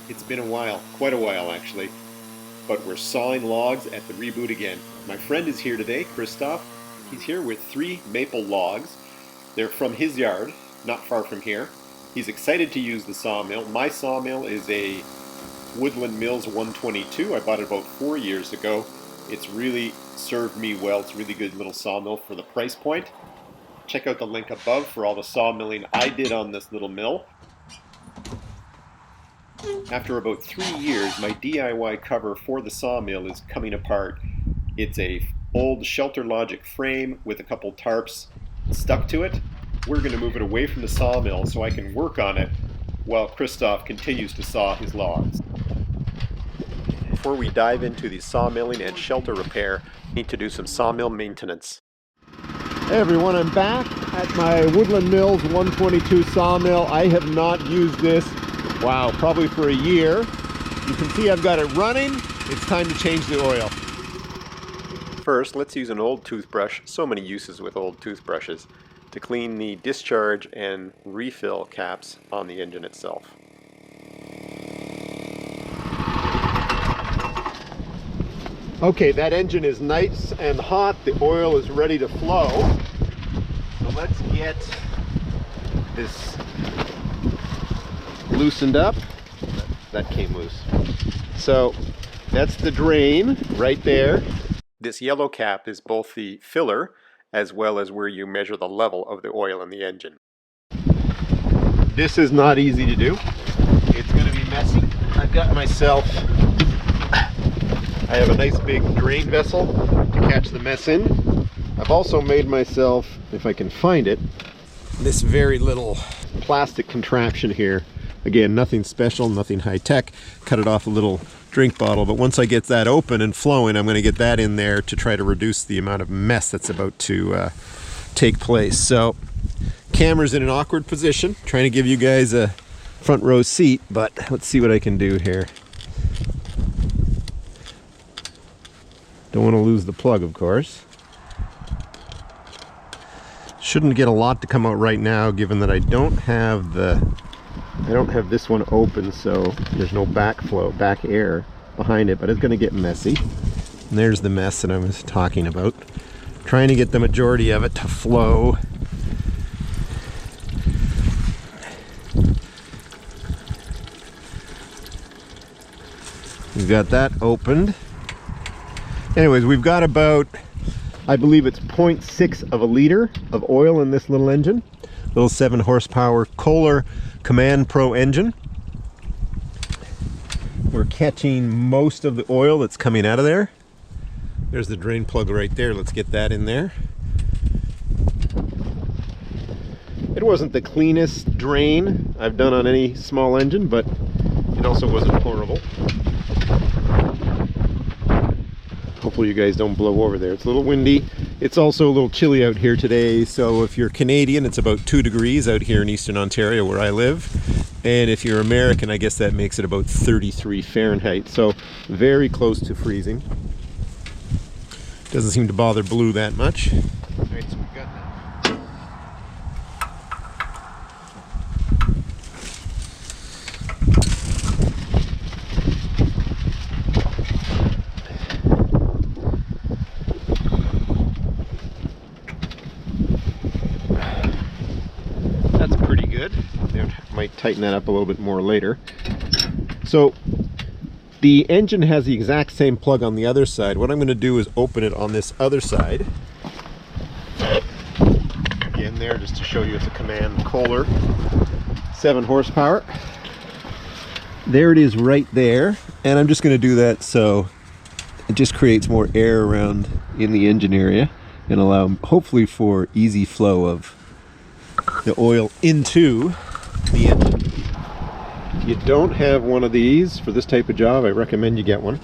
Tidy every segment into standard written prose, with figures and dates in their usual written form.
It's been a while, quite a while actually, but we're sawing logs at the reboot again. My friend is here today, Christoph. He's here with 3 maple logs. They're from his yard, not far from here. He's excited to use the sawmill. My sawmill is a Woodland Mills 122. I bought it about 4 years ago. It's really served me well. It's a really good little sawmill for the price point. Check out the link above for all the sawmilling I did on this little mill. After about 3 years, my DIY cover for the sawmill is coming apart. It's a old Shelter Logic frame with a couple tarps stuck to it. We're going to move it away from the sawmill so I can work on it while Christoph continues to saw his logs. Before we dive into the sawmilling and shelter repair, I need to do some sawmill maintenance. Hey everyone, I'm back at my Woodland Mills 122 sawmill. I have not used this, wow, probably for a year. You can see I've got it running. It's time to change the oil. First, let's use an old toothbrush, so many uses with old toothbrushes, to clean the discharge and refill caps on the engine itself. Okay, that engine is nice and hot. The oil is ready to flow. So let's get this loosened up. That came loose. So that's the drain right there. This yellow cap is both the filler as well as where you measure the level of the oil in the engine. This is not easy to do. It's going to be messy. I've got myself, I have a nice big drain vessel to catch the mess in. I've also made myself, if I can find it, this very little plastic contraption here. Again, nothing special, nothing high tech. Cut it off a little drink bottle, but once I get that open and flowing, I'm going to get that in there to try to reduce the amount of mess that's about to take place. So, camera's in an awkward position, trying to give you guys a front row seat, but let's see what I can do here. Don't want to lose the plug, of course. Shouldn't get a lot to come out right now, given that I don't have this one open, so there's no backflow, back air behind it, but it's going to get messy. And there's the mess that I was talking about. Trying to get the majority of it to flow. We've got that opened. Anyways, we've got about, I believe it's 0.6 of a liter of oil in this little engine. Little 7 horsepower Kohler Command Pro engine. We're catching most of the oil that's coming out of there. There's the drain plug right there. Let's get that in there. It wasn't the cleanest drain I've done on any small engine, but it also wasn't horrible. Hopefully you guys don't blow over there. It's a little windy. It's also a little chilly out here today, so if you're Canadian, it's about 2 degrees out here in Eastern Ontario where I live. And if you're American, I guess that makes it about 33 Fahrenheit, so very close to freezing. Doesn't seem to bother Blue that much. All right, so we've got that. Might tighten that up a little bit more later. So the engine has the exact same plug on the other side. What I'm going to do is open it on this other side. Again there, just to show you it's a Command Kohler 7 horsepower. There it is right there, and I'm just going to do that so it just creates more air around in the engine area and allow hopefully for easy flow of the oil into the engine. If you don't have one of these for this type of job, I recommend you get one.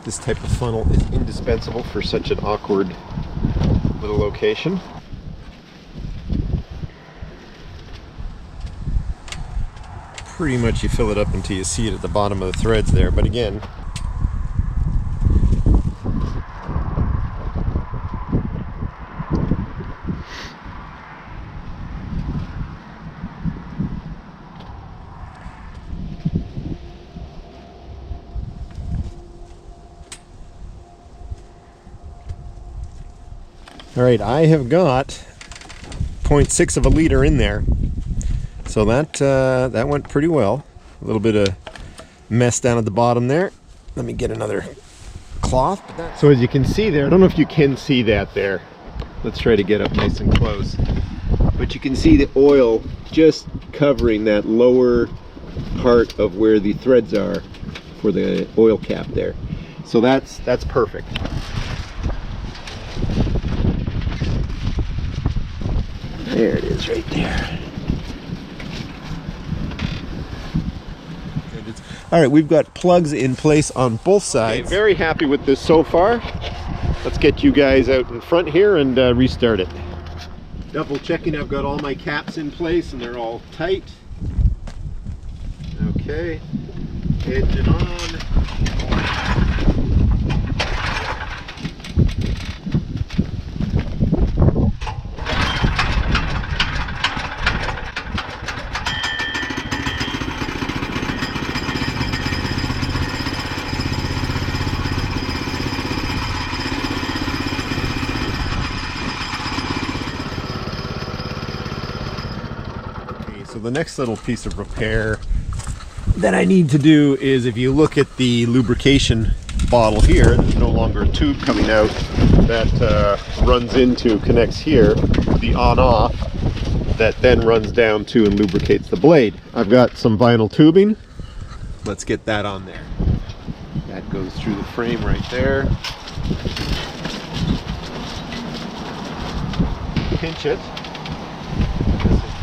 This type of funnel is indispensable for such an awkward little location. Pretty much you fill it up until you see it at the bottom of the threads there, but again, All right, I have got 0.6 of a liter in there. So that went pretty well. A little bit of mess down at the bottom there. Let me get another cloth. So as you can see there, I don't know if you can see that there. Let's try to get up nice and close. But you can see the oil just covering that lower part of where the threads are for the oil cap there. So that's perfect. There it is right there. All right, we've got plugs in place on both sides. Okay, very happy with this so far. Let's get you guys out in front here and restart it. Double checking I've got all my caps in place and they're all tight. Okay, engine on. So the next little piece of repair that I need to do is, if you look at the lubrication bottle here, there's no longer a tube coming out that connects here, the on-off, that then runs down to and lubricates the blade. I've got some vinyl tubing. Let's get that on there. That goes through the frame right there. Pinch it.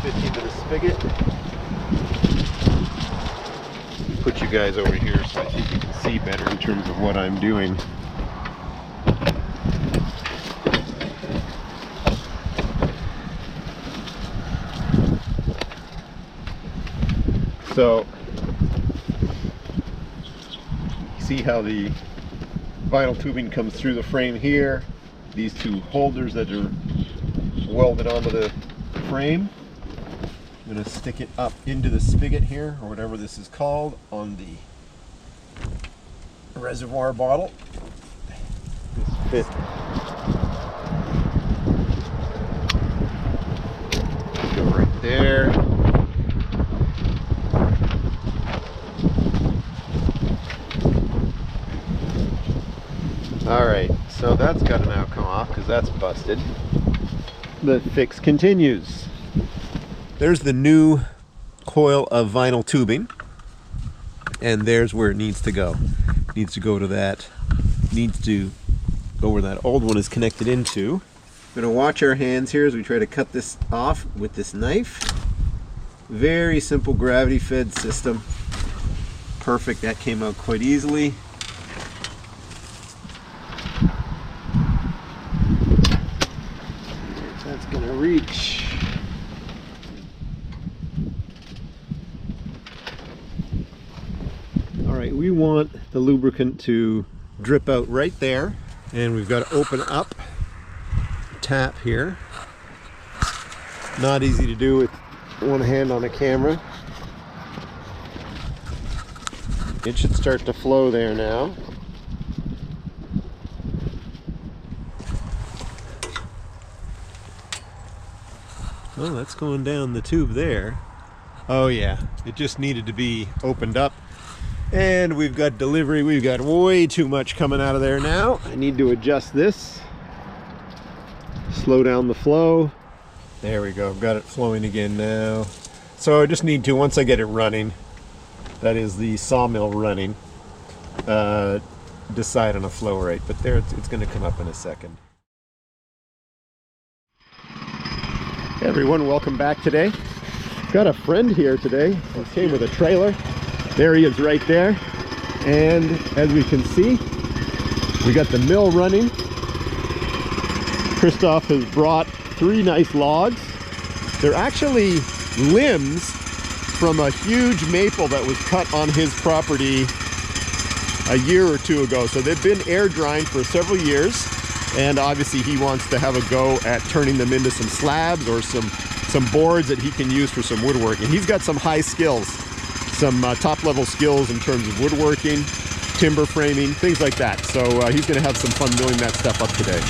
Into the spigot. Put you guys over here so I think you can see better in terms of what I'm doing. So you see how the vinyl tubing comes through the frame here. These two holders that are welded onto the frame. I'm going to stick it up into the spigot here, or whatever this is called, on the reservoir bottle. This fits. Go right there. Alright, so that's got to now come off because that's busted. The fix continues. There's the new coil of vinyl tubing, and there's where it needs to go. It needs to go to that, needs to go where that old one is connected into. We're going to watch our hands here as we try to cut this off with this knife. Very simple gravity fed system. Perfect, that came out quite easily. That's going to reach. We want the lubricant to drip out right there, and we've got to open up the tap here. Not easy to do with one hand on a camera. It should start to flow there now. Oh, that's going down the tube there. Oh yeah, it just needed to be opened up. And we've got delivery. We've got way too much coming out of there now. I need to adjust this. Slow down the flow. There we go. I've got it flowing again now. So I just need to, once I get it running, that is the sawmill running, decide on a flow rate. But there, it's going to come up in a second. Hey everyone, welcome back today. Got a friend here today. He came with a trailer. There he is right there, and as we can see, we got the mill running. Christoph has brought 3 nice logs. They're actually limbs from a huge maple that was cut on his property a year or 2 ago. So they've been air drying for several years, and obviously he wants to have a go at turning them into some slabs or some boards that he can use for some woodworking. He's got some high skills. Some top-level skills in terms of woodworking, timber framing, things like that. So he's going to have some fun milling that stuff up today.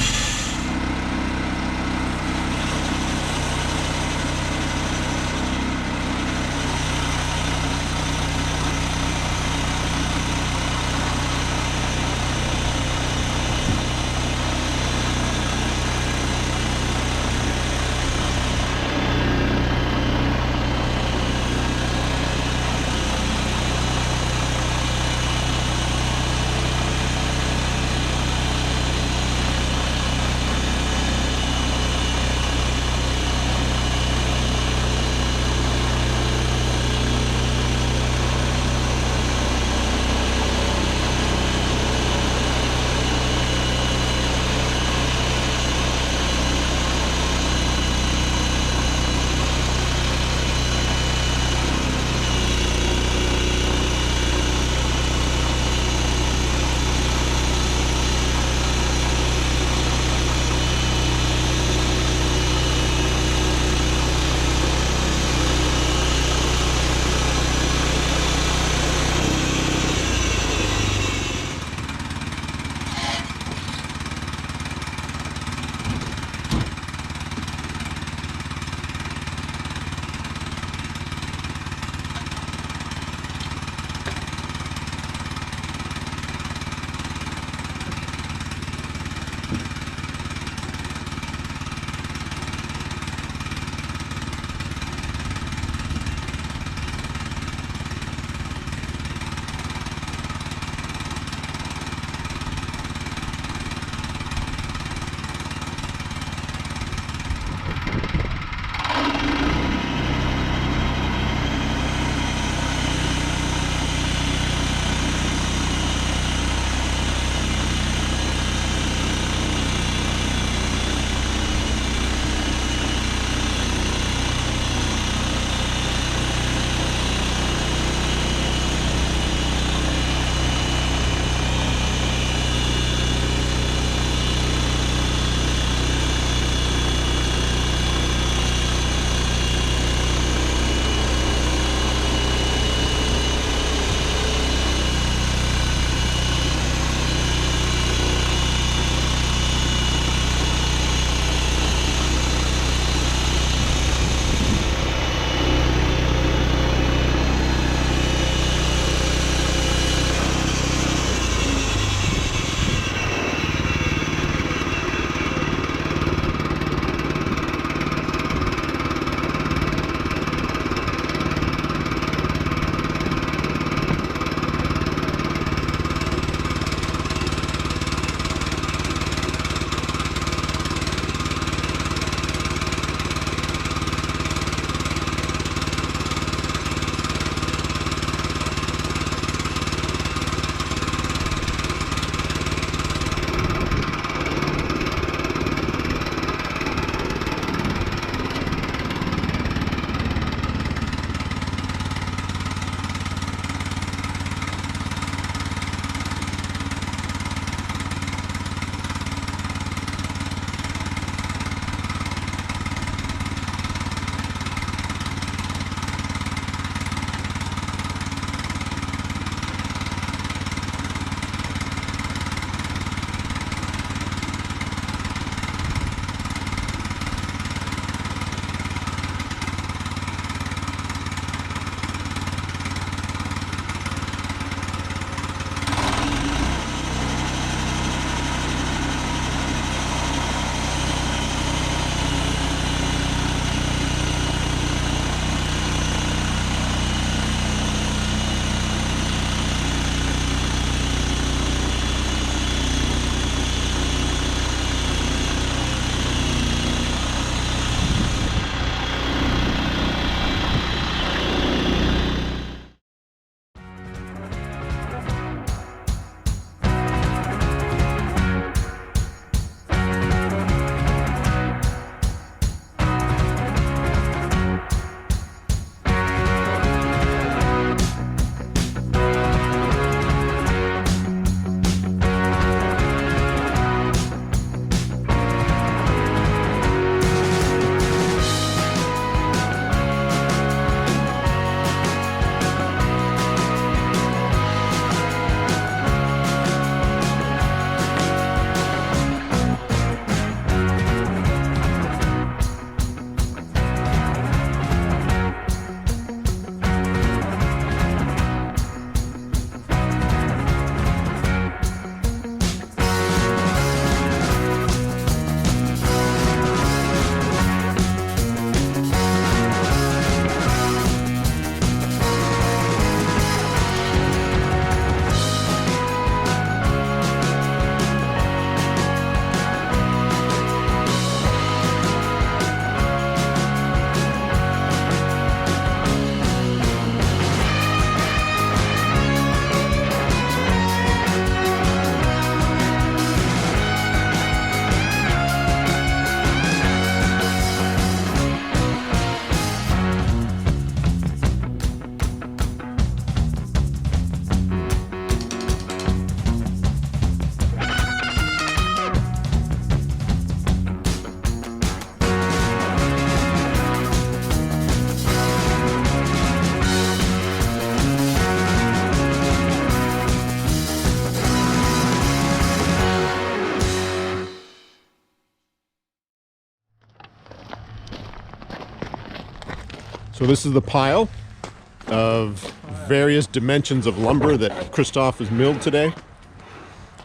So this is the pile of various dimensions of lumber that Christoph has milled today.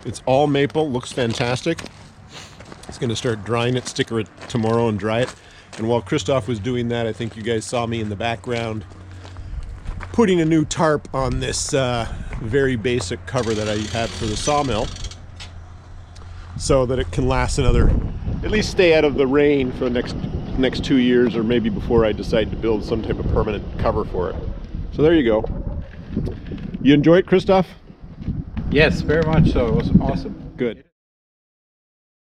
It's all maple, looks fantastic. He's going to start drying it, sticker it tomorrow and dry it. And while Christoph was doing that, I think you guys saw me in the background putting a new tarp on this very basic cover that I had for the sawmill, so that it can last another, at least stay out of the rain for the next 2 years, or maybe before I decide to build some type of permanent cover for it. So there you go. You enjoy it, Christoph? Yes, very much so. It was awesome. Good.